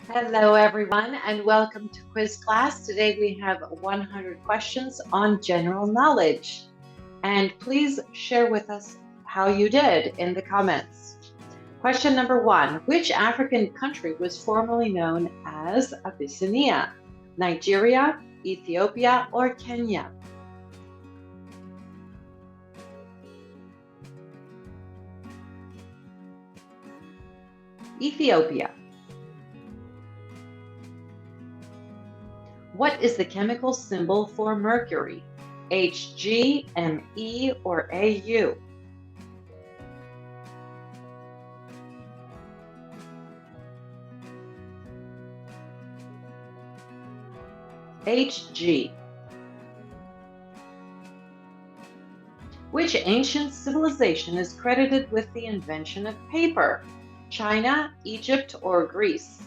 Hello, everyone, and welcome to Quiz Class. Today we have 100 questions on general knowledge. And please share with us how you did in the comments. Question number 1. Which African country was formerly known as Abyssinia? Nigeria, Ethiopia, or Kenya? Ethiopia. What is the chemical symbol for mercury? Hg, Me, or Au? Hg. Which ancient civilization is credited with the invention of paper? China, Egypt, or Greece?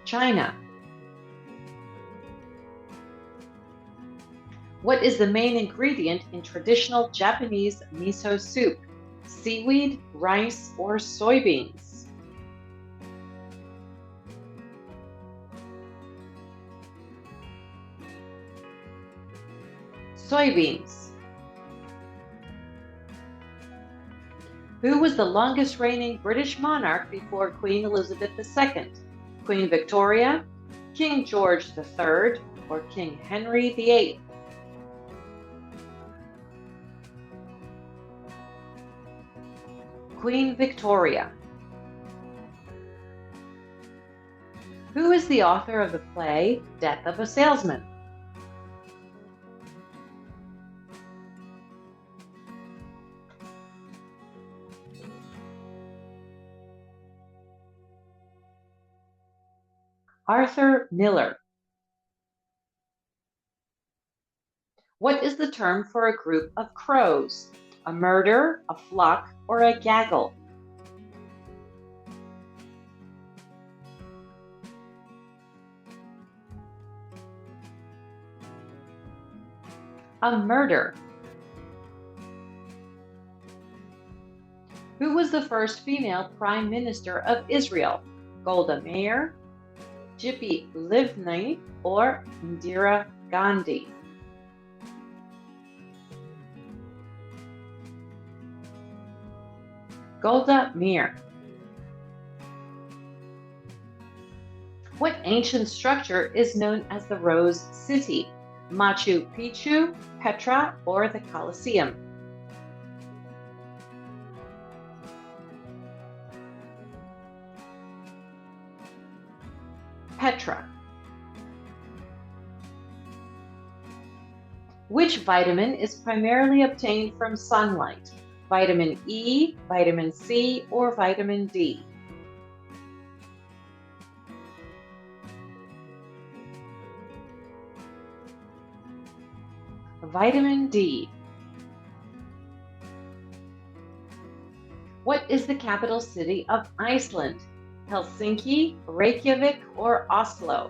China. What is the main ingredient in traditional Japanese miso soup? Seaweed, rice, or soybeans? Soybeans. Who was the longest reigning British monarch before Queen Elizabeth II? Queen Victoria, King George III, or King Henry VIII? Queen Victoria. Who is the author of the play Death of a Salesman? Arthur Miller. What is the term for a group of crows? A murder, a flock, or a gaggle? A murder. Who was the first female prime minister of Israel? Golda Meir, Tzipi Livni, or Indira Gandhi? Golda Meir. What ancient structure is known as the Rose City? Machu Picchu, Petra, or the Colosseum? Petra. Which vitamin is primarily obtained from sunlight? Vitamin E, vitamin C, or vitamin D? Vitamin D. What is the capital city of Iceland? Helsinki, Reykjavik, or Oslo?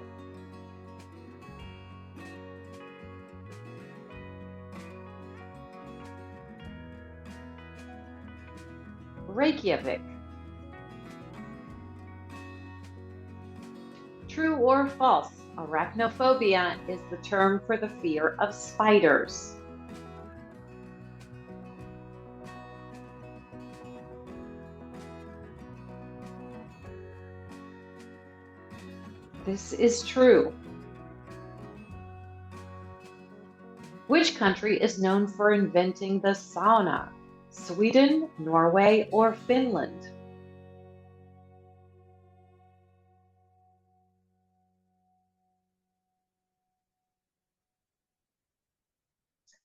Reykjavik. True or false? Arachnophobia is the term for the fear of spiders. This is true. Which country is known for inventing the sauna? Sweden, Norway, or Finland?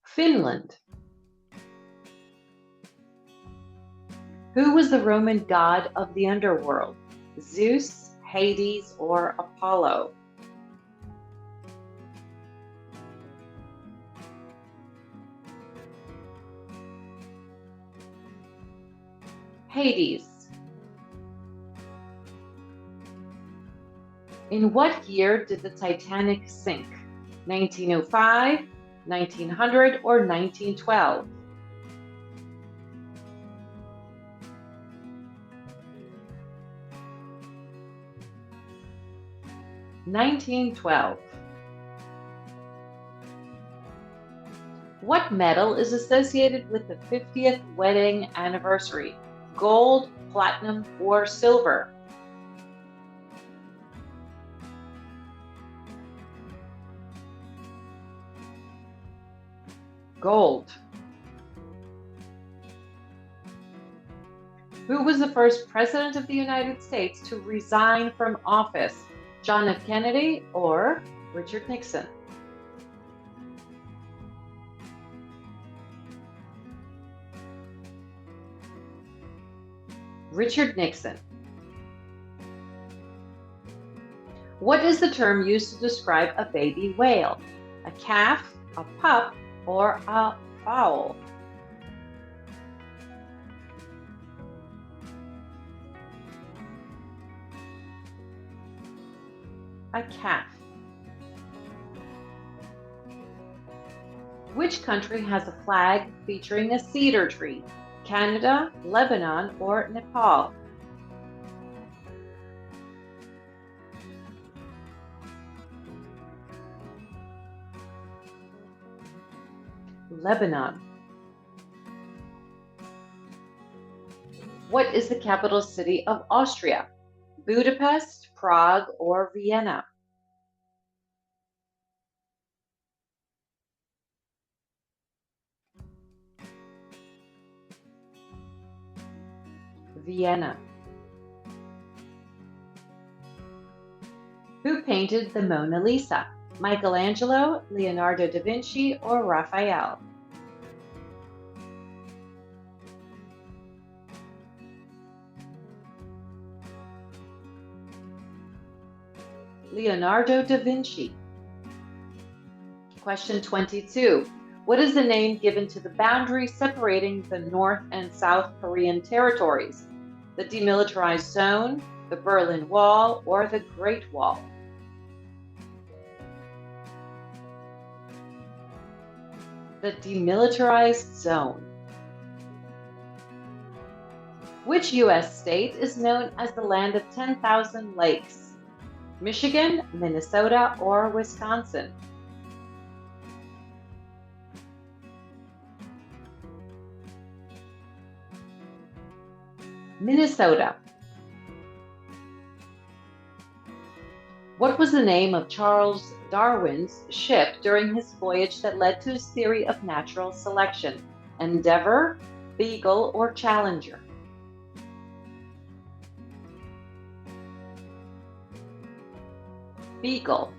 Finland. Who was the Roman god of the underworld? Zeus, Hades, or Apollo? Hades. In what year did the Titanic sink? 1905, 1900, or 1912? 1912. What metal is associated with the 50th wedding anniversary? Gold, platinum, or silver? Gold. Who was the first president of the United States to resign from office? John F. Kennedy or Richard Nixon? Richard Nixon. What is the term used to describe a baby whale? A calf, a pup, or a foal? A calf. Which country has a flag featuring a cedar tree? Canada, Lebanon, or Nepal? Lebanon. What is the capital city of Austria? Budapest, Prague, or Vienna? Vienna. Who painted the Mona Lisa? Michelangelo, Leonardo da Vinci, or Raphael? Leonardo da Vinci. Question 22. What is the name given to the boundary separating the North and South Korean territories? The Demilitarized Zone, the Berlin Wall, or the Great Wall? The Demilitarized Zone. Which U.S. state is known as the land of 10,000 lakes? Michigan, Minnesota, or Wisconsin? Minnesota. What was the name of Charles Darwin's ship during his voyage that led to his theory of natural selection? Endeavour, Beagle, or Challenger? Beagle.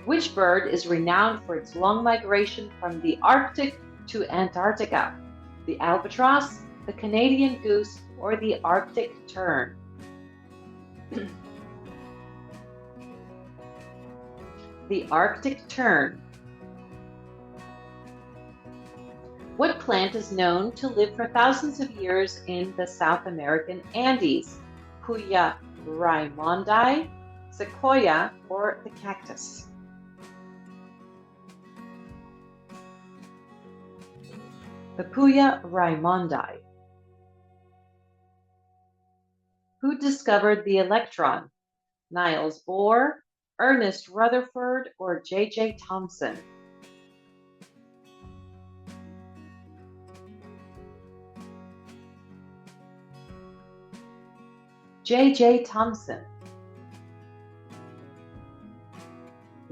Which bird is renowned for its long migration from the Arctic to Antarctica? The albatross, the Canadian goose, or the Arctic tern? The Arctic tern. What plant is known to live for thousands of years in the South American Andes? Puya raimondi, sequoia, or the cactus? The Puya raimondi. Who discovered the electron? Niels Bohr, Ernest Rutherford, or J.J. Thomson? J.J. Thomson.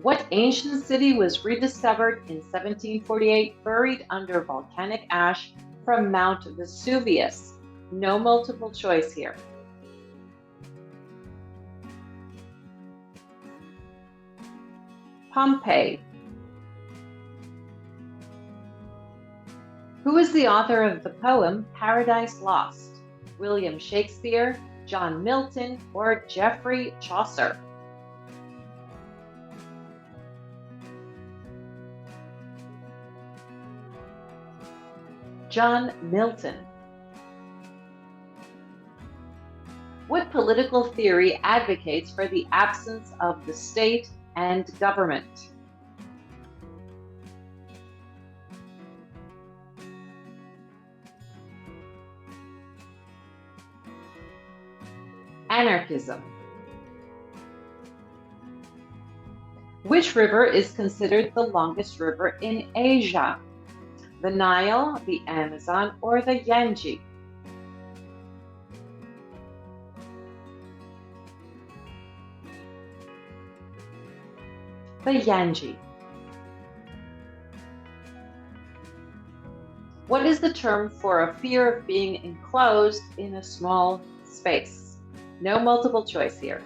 What ancient city was rediscovered in 1748, buried under volcanic ash from Mount Vesuvius? No multiple choice here. Pompeii. Who is the author of the poem Paradise Lost? William Shakespeare, John Milton, or Geoffrey Chaucer? John Milton. What political theory advocates for the absence of the state and government? Anarchism. Which river is considered the longest river in Asia? The Nile, the Amazon, or the Yangtze? The Yangtze. What is the term for a fear of being enclosed in a small space? No multiple choice here.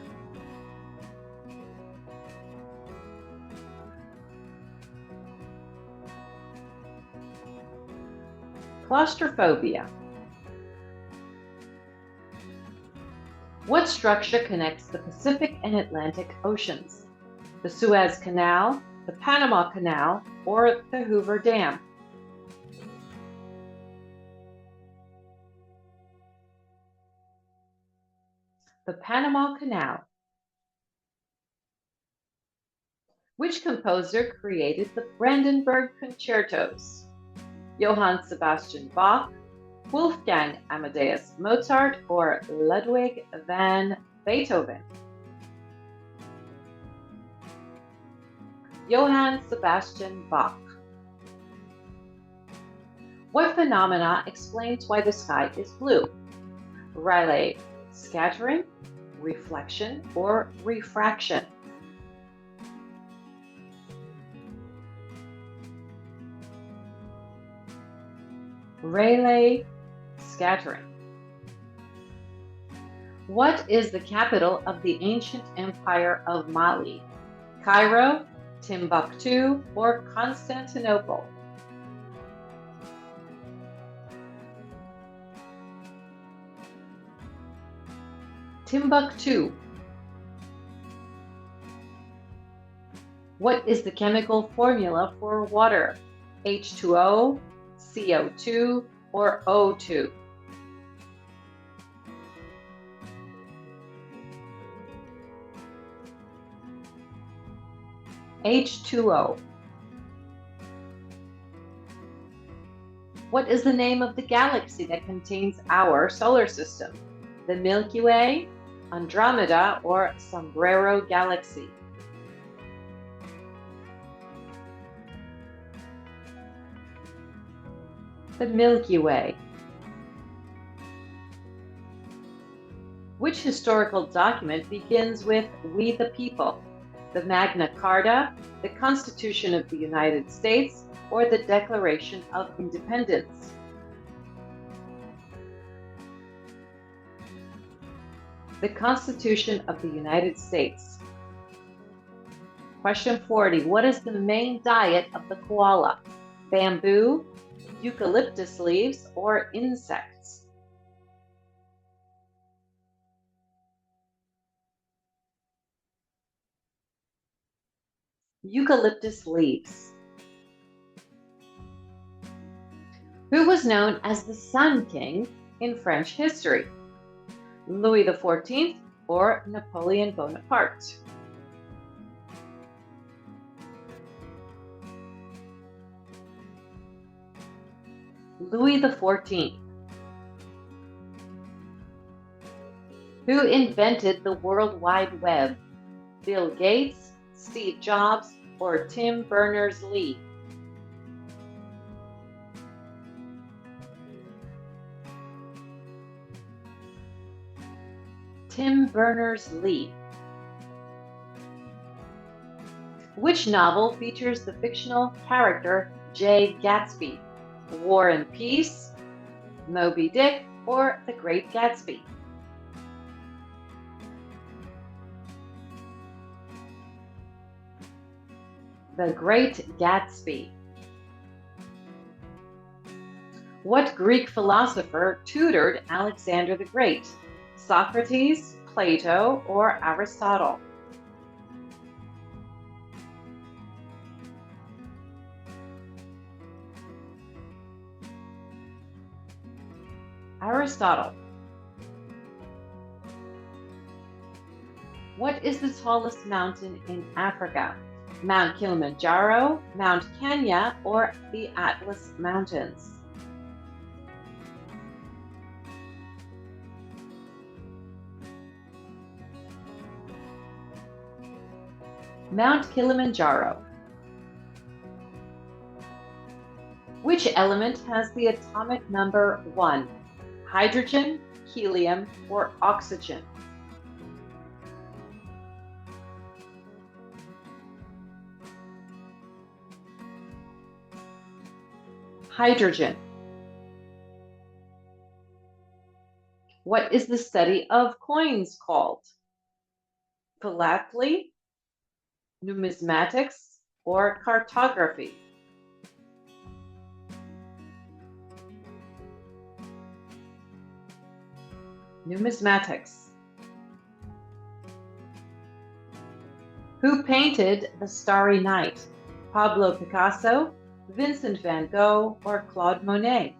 Claustrophobia. What structure connects the Pacific and Atlantic Oceans? The Suez Canal, the Panama Canal, or the Hoover Dam? The Panama Canal. Which composer created the Brandenburg Concertos? Johann Sebastian Bach, Wolfgang Amadeus Mozart, or Ludwig van Beethoven? Johann Sebastian Bach. What phenomena explains why the sky is blue? Rayleigh scattering, reflection, or refraction? Rayleigh scattering. What is the capital of the ancient empire of Mali? Cairo, Timbuktu, or Constantinople? Timbuktu. What is the chemical formula for water? H2O, CO2, or O2? H2O. What is the name of the galaxy that contains our solar system? The Milky Way, Andromeda, or Sombrero Galaxy? The Milky Way. Which historical document begins with "We the People"? The Magna Carta, the Constitution of the United States, or the Declaration of Independence? The Constitution of the United States. Question 40. What is the main diet of the koala? Bamboo, eucalyptus leaves, or insects? Eucalyptus leaves. Who was known as the Sun King in French history? Louis XIV or Napoleon Bonaparte? Louis XIV. Who invented the World Wide Web? Bill Gates, Steve Jobs, or Tim Berners-Lee? Tim Berners-Lee. Which novel features the fictional character Jay Gatsby? War and Peace, Moby Dick, or The Great Gatsby? The Great Gatsby. What Greek philosopher tutored Alexander the Great? Socrates, Plato, or Aristotle? Aristotle. What is the tallest mountain in Africa? Mount Kilimanjaro, Mount Kenya, or the Atlas Mountains? Mount Kilimanjaro. Which element has the atomic number 1? Hydrogen, helium, or oxygen? Hydrogen. What is the study of coins called? Philately, numismatics, or cartography? Numismatics. Who painted The Starry Night? Pablo Picasso, Vincent van Gogh, or Claude Monet?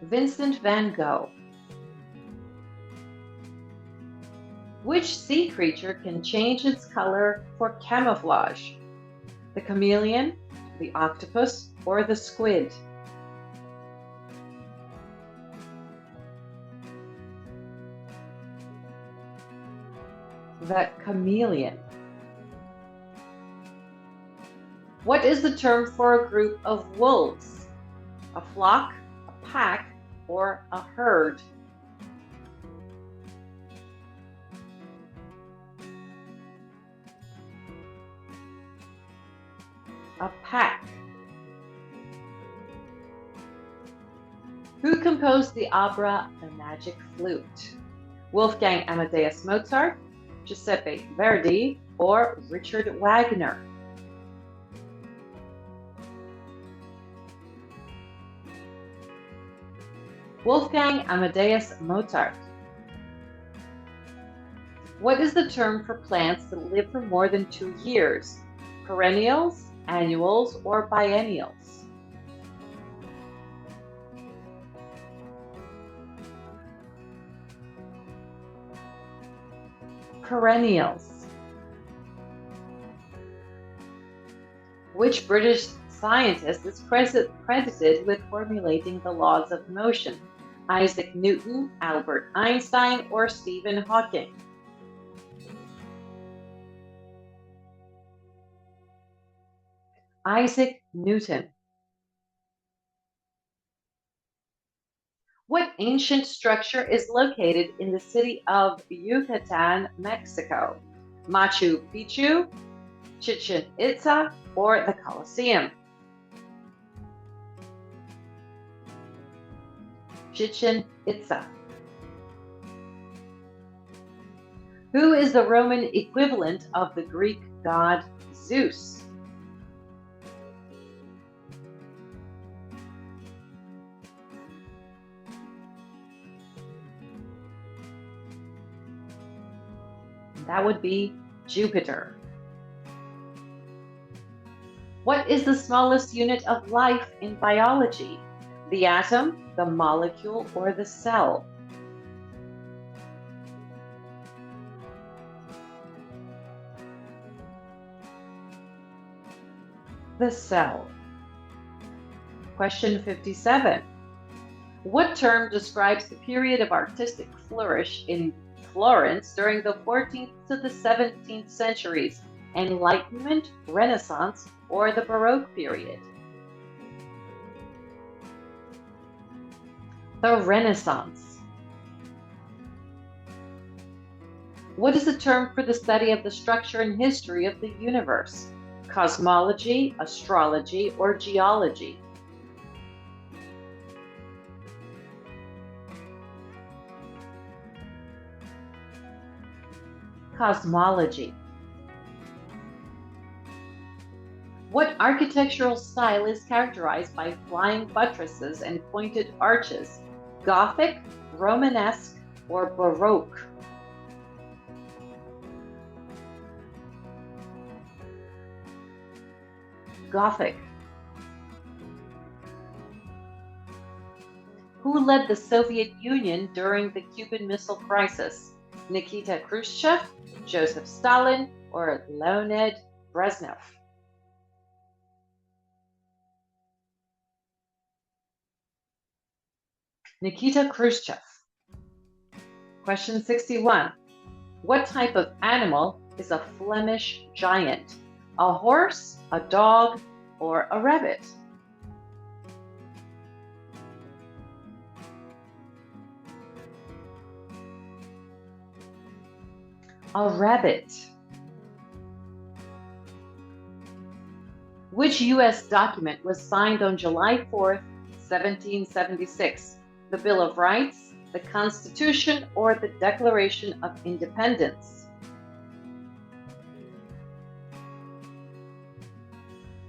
Vincent van Gogh. Which sea creature can change its color for camouflage? The chameleon, the octopus, or the squid? The chameleon. What is the term for a group of wolves? A flock, a pack, or a herd? A pack. Who composed the opera The Magic Flute? Wolfgang Amadeus Mozart, Giuseppe Verdi, or Richard Wagner? Wolfgang Amadeus Mozart. What is the term for plants that live for more than 2 years? Perennials, annuals, or biennials? Perennials. Which British scientist is credited with formulating the laws of motion? Isaac Newton, Albert Einstein, or Stephen Hawking? Isaac Newton. What ancient structure is located in the city of Yucatan, Mexico? Machu Picchu, Chichen Itza, or the Colosseum? Chichen Itza. Who is the Roman equivalent of the Greek god Zeus? That would be Jupiter. What is the smallest unit of life in biology? The atom, the molecule, or the cell? The cell. Question 57. What term describes the period of artistic flourish in Florence during the 14th to the 17th centuries? Enlightenment, Renaissance, or the Baroque period? The Renaissance. What is the term for the study of the structure and history of the universe? Cosmology, astrology, or geology? Cosmology. What architectural style is characterized by flying buttresses and pointed arches? Gothic, Romanesque, or Baroque? Gothic. Who led the Soviet Union during the Cuban Missile Crisis? Nikita Khrushchev, Joseph Stalin, or Leonid Brezhnev? Nikita Khrushchev. Question 61. What type of animal is a Flemish giant? A horse, a dog, or a rabbit? A rabbit. Which U.S. document was signed on July 4th, 1776? The Bill of Rights, the Constitution, or the Declaration of Independence?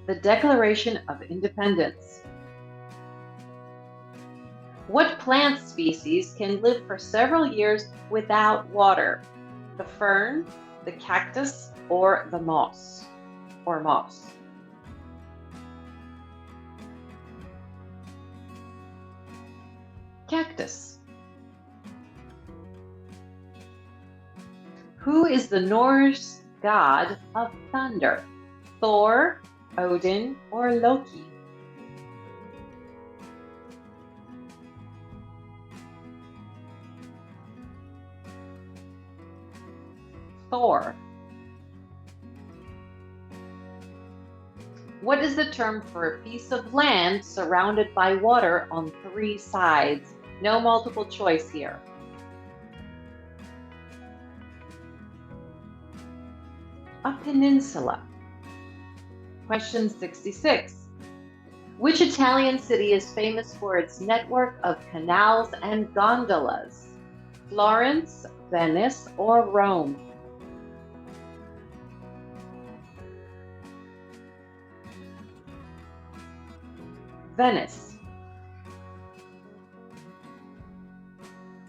The Declaration of Independence. What plant species can live for several years without water? The fern, the cactus, or the moss? Cactus. Who is the Norse god of thunder? Thor, Odin, or Loki? Thor. What is the term for a piece of land surrounded by water on 3 sides? No multiple choice here. A peninsula. Question 66. Which Italian city is famous for its network of canals and gondolas? Florence, Venice, or Rome? Venice.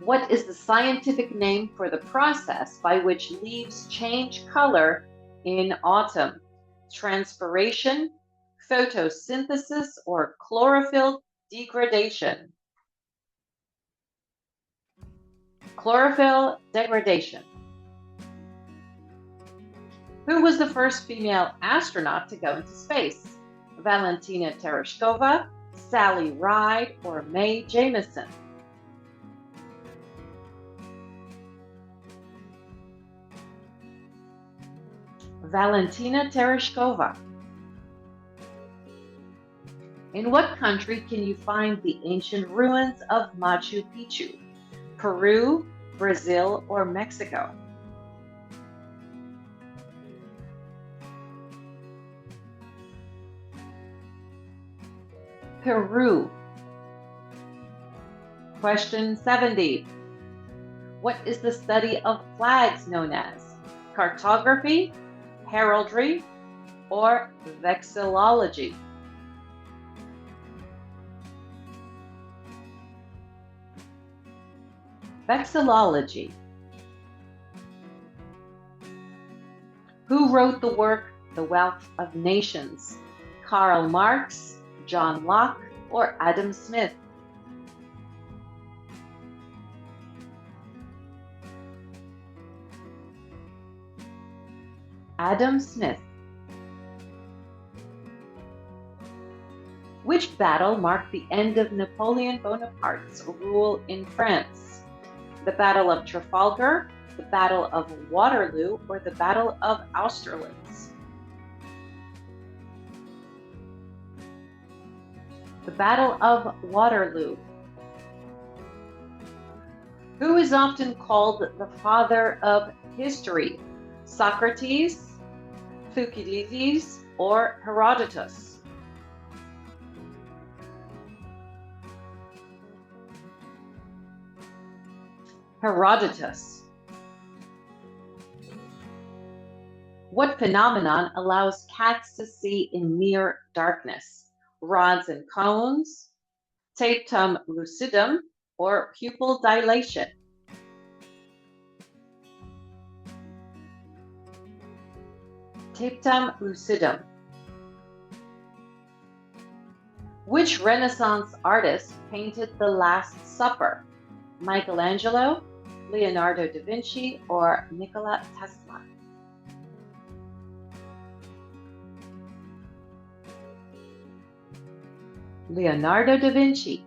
What is the scientific name for the process by which leaves change color in autumn? Transpiration, photosynthesis, or chlorophyll degradation? Chlorophyll degradation. Who was the first female astronaut to go into space? Valentina Tereshkova, Sally Ride, or Mae Jemison? Valentina Tereshkova. In what country can you find the ancient ruins of Machu Picchu? Peru, Brazil, or Mexico? Peru. Question 70. What is the study of flags known as? Cartography, heraldry, or vexillology? Vexillology. Who wrote the work The Wealth of Nations? Karl Marx, John Locke, or Adam Smith? Adam Smith. Which battle marked the end of Napoleon Bonaparte's rule in France? The Battle of Trafalgar, the Battle of Waterloo, or the Battle of Austerlitz? The Battle of Waterloo. Who is often called the father of history? Socrates, Thucydides, or Herodotus? Herodotus. What phenomenon allows cats to see in near darkness? Rods and cones, tapetum lucidum, or pupil dilation? Tapetum lucidum. Which Renaissance artist painted The Last Supper? Michelangelo, Leonardo da Vinci, or Nikola Tesla? Leonardo da Vinci.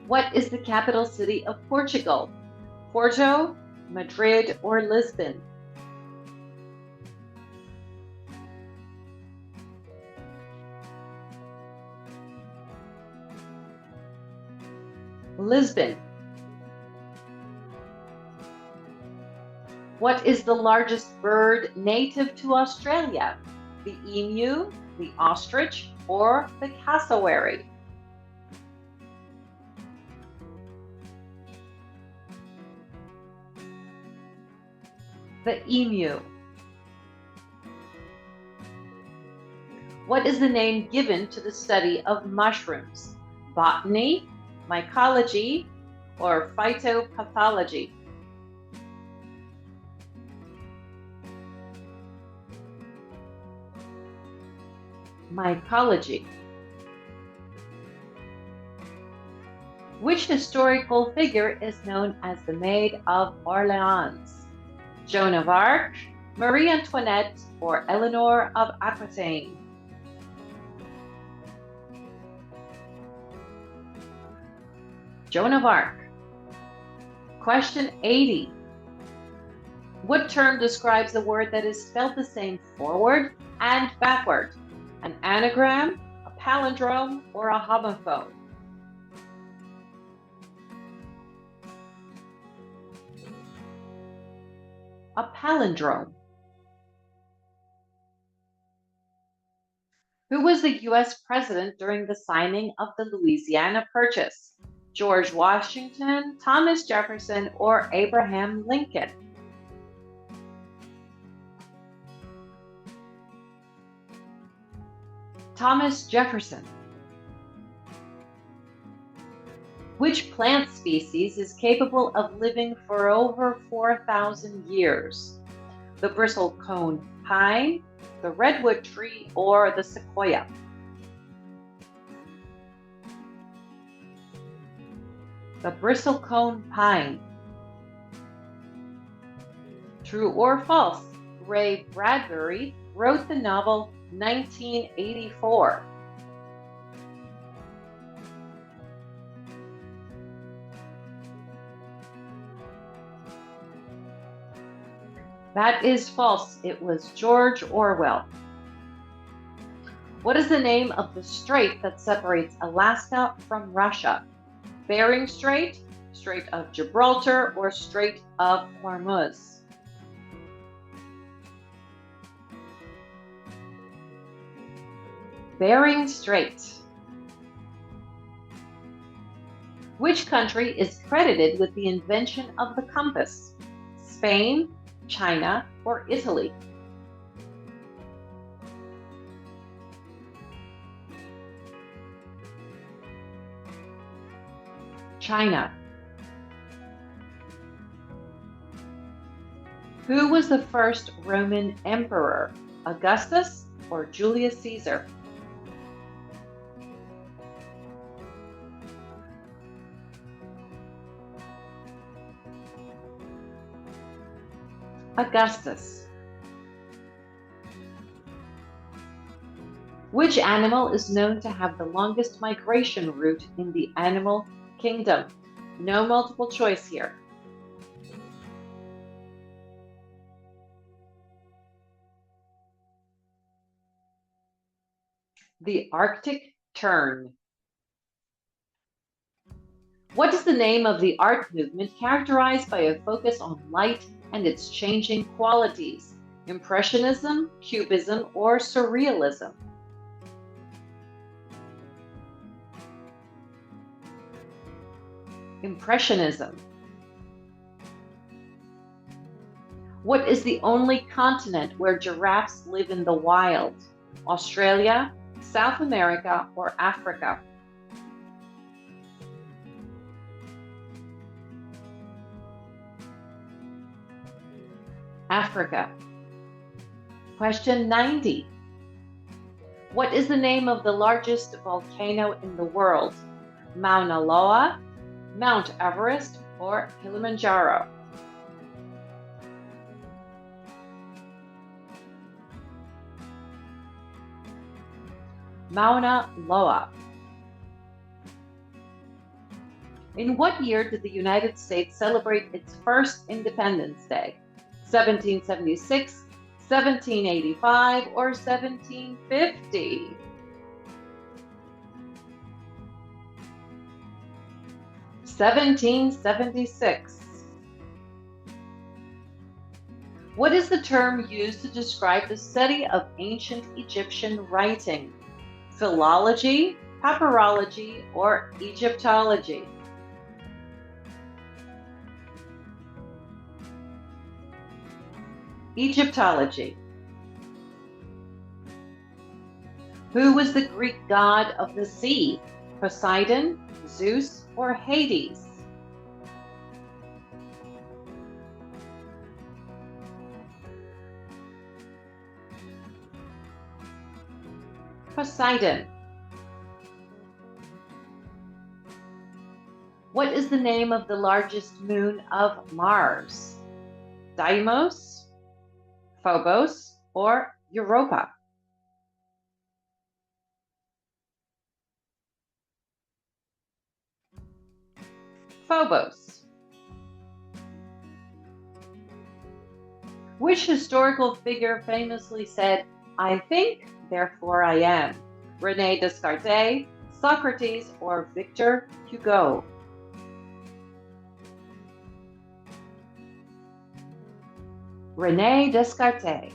What is the capital city of Portugal? Porto, Madrid, or Lisbon? Lisbon. What is the largest bird native to Australia? The emu, the ostrich, or the cassowary? The emu. What is the name given to the study of mushrooms? Botany, mycology, or phytopathology? Mycology. Which historical figure is known as the Maid of Orleans? Joan of Arc, Marie Antoinette, or Eleanor of Aquitaine? Joan of Arc. Question 80. What term describes a word that is spelled the same forward and backward? An anagram, a palindrome, or a homophone? A palindrome. Who was the U.S. president during the signing of the Louisiana Purchase? George Washington, Thomas Jefferson, or Abraham Lincoln? Thomas Jefferson. Which plant species is capable of living for over 4,000 years? The bristlecone pine, the redwood tree, or the sequoia? The bristlecone pine. True or false? Ray Bradbury wrote the novel 1984. That is false. It was George Orwell. What is the name of the strait that separates Alaska from Russia? Bering Strait, Strait of Gibraltar, or Strait of Hormuz? Bering Strait. Which country is credited with the invention of the compass? Spain, China, or Italy? China. Who was the first Roman emperor? Augustus or Julius Caesar? Augustus. Which animal is known to have the longest migration route in the animal kingdom? No multiple choice here. The Arctic tern. What is the name of the art movement characterized by a focus on light and its changing qualities? Impressionism, Cubism, or Surrealism? Impressionism. What is the only continent where giraffes live in the wild? Australia, South America, or Africa? Africa. Question 90. What is the name of the largest volcano in the world? Mauna Loa, Mount Everest, or Kilimanjaro? Mauna Loa. In what year did the United States celebrate its first Independence Day? 1776, 1785, or 1750? 1776. What is the term used to describe the study of ancient Egyptian writing? Philology, papyrology, or Egyptology? Egyptology. Who was the Greek god of the sea? Poseidon, Zeus, or Hades? Poseidon. What is the name of the largest moon of Mars? Deimos, Phobos, or Europa? Phobos. Which historical figure famously said, "I think, therefore I am"? René Descartes, Socrates, or Victor Hugo? René Descartes.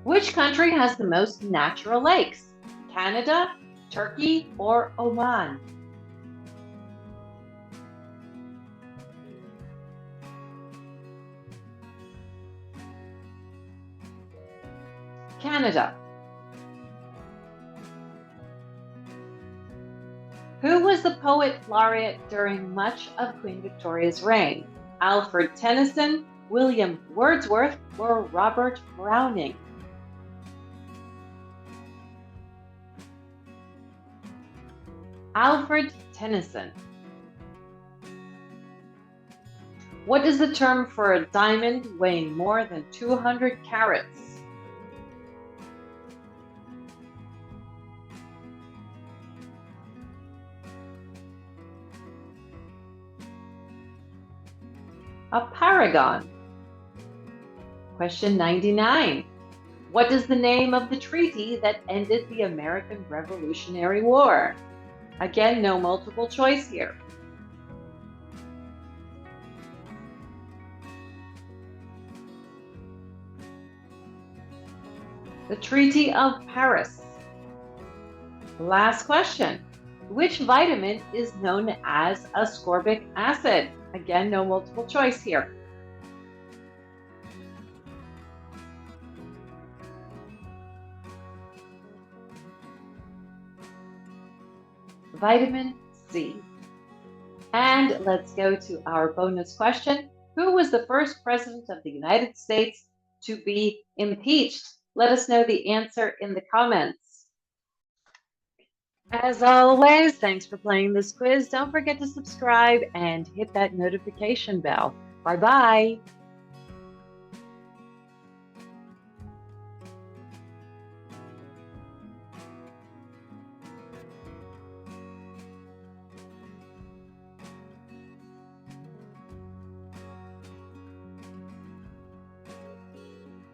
Which country has the most natural lakes? Canada, Turkey, or Oman? Canada. Who was the poet laureate during much of Queen Victoria's reign? Alfred Tennyson, William Wordsworth, or Robert Browning? Alfred Tennyson. What is the term for a diamond weighing more than 200 carats? A paragon. Question 99. What is the name of the treaty that ended the American Revolutionary War? Again, no multiple choice here. The Treaty of Paris. Last question. Which vitamin is known as ascorbic acid? Again, no multiple choice here. Vitamin C. And let's go to our bonus question. Who was the first president of the United States to be impeached? Let us know the answer in the comments. As always, thanks for playing this quiz. Don't forget to subscribe and hit that notification bell. Bye-bye.